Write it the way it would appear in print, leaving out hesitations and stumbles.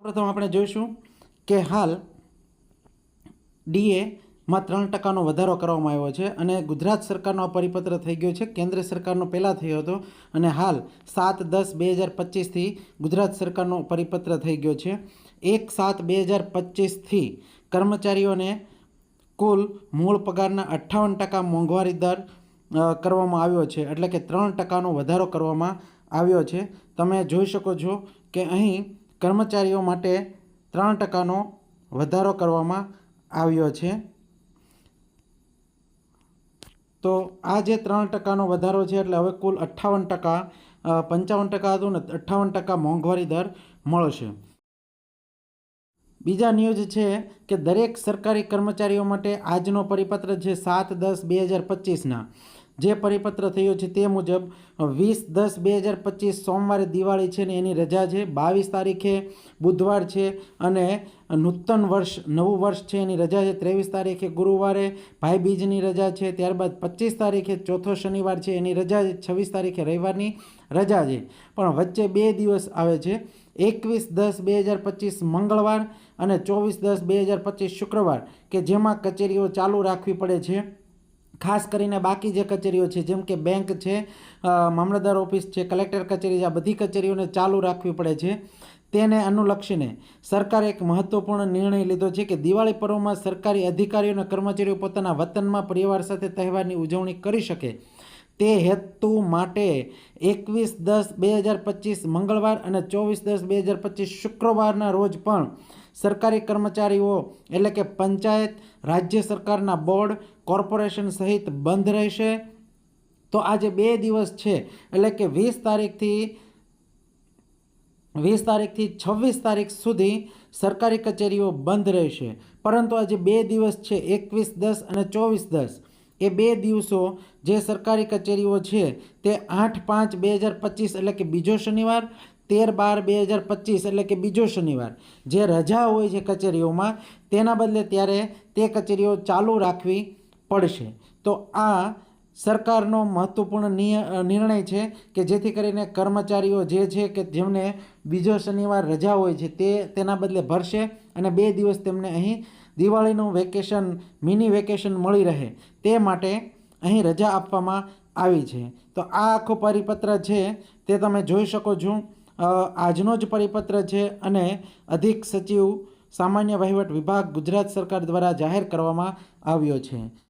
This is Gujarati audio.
પ્રથમ આપણે જોઈશું કે હાલ ડીએમાં 3% વધારો કરવામાં આવ્યો છે અને ગુજરાત સરકારનો આ પરિપત્ર થઈ ગયો છે. કેન્દ્ર સરકારનો પહેલાં થયો હતો અને હાલ 7/10/2025થી ગુજરાત સરકારનો પરિપત્ર થઈ ગયો છે. 1/7/2025થી કર્મચારીઓને કુલ મૂળ પગારના 58% મોંઘવારી દર કરવામાં આવ્યો છે, એટલે કે 3%નો વધારો કરવામાં આવ્યો છે. તમે જોઈ શકો છો કે અહીં કર્મચારીઓ માટે 3%નો વધારો કરવામાં આવ્યો છે. તો આ જે 3%નો વધારો છે એટલે હવે કુલ 58%, 55% હતું ને 58% મોંઘવારી દર મળશે. બીજા ન્યૂઝ છે કે દરેક સરકારી કર્મચારીઓ માટે આજનો પરિપત્ર છે 7/10/2025ના જે પરિપત્ર થયો છે તે મુજબ 20/10/2025 સોમવારે દિવાળી છે ને એની રજા છે. 22 તારીખે બુધવાર છે અને નૂતન વર્ષ નવું વર્ષ છે એની રજા છે. 23 તારીખે ગુરુવારે ભાઈબીજની રજા છે. ત્યારબાદ 25 તારીખે ચોથો શનિવાર છે એની રજા છે. 26 તારીખે રવિવારની રજા છે. પણ વચ્ચે 2 દિવસ આવે છે, 21/10/2025 મંગળવાર અને 24/10/2025 શુક્રવાર, કે જેમાં કચેરીઓ ચાલુ રાખવી પડે છે. ખાસ કરીને બાકી જે કચેરીઓ છે જેમ કે બેંક છે, મામલતદાર ઓફિસ છે, કલેક્ટર કચેરી છે, આ બધી કચેરીઓને ચાલુ રાખવી પડે છે. તેને અનુલક્ષીને સરકારે એક મહત્વપૂર્ણ નિર્ણય લીધો છે કે દિવાળી પર્વમાં સરકારી અધિકારીઓ અને કર્મચારીઓ પોતાના વતનમાં પરિવાર સાથે તહેવારની ઉજવણી કરી શકે તે હેતુ માટે 21/10/2025 મંગળવાર અને 24/10/2025 શુક્રવારના રોજ પણ સરકારી કર્મચારીઓ એટલે કે પંચાયત, રાજ્ય સરકારના બોર્ડ, કોર્પોરેશન સહિત બંધ રહેશે. તો આ જે 2 દિવસ છે એટલે કે 20 તારીખથી 26 તારીખ સુધી સરકારી કચેરીઓ બંધ રહેશે. પરંતુ આ જે 2 દિવસ છે 21/10 અને 24/10, એ 2 દિવસો જે સરકારી કચેરીઓ છે તે 8/5/2025 એટલે કે બીજો શનિવાર, 13/12/2025 એટલે કે બીજો શનિવાર જે રજા હોય છે કચેરીઓમાં, તેના બદલે ત્યારે તે કચેરીઓ ચાલુ રાખવી પડશે. તો આ સરકારનો મહત્વપૂર્ણ નિર્ણય છે કે જેથી કરીને કર્મચારીઓ જે છે કે જેમને બીજો શનિવાર રજા હોય છે તેના બદલે ભરશે અને 2 દિવસ તેમને અહીં દિવાળીનું વેકેશન, મિની વેકેશન મળી રહે તે માટે અહીં રજા આપવામાં આવી છે. તો આ આખો પરિપત્ર છે તે તમે જોઈ શકો છો. આજનો જ પરિપત્ર છે અને અધિક સચિવ સામાન્ય વહીવટ વિભાગ ગુજરાત સરકાર દ્વારા જાહેર કરવામાં આવ્યો છે.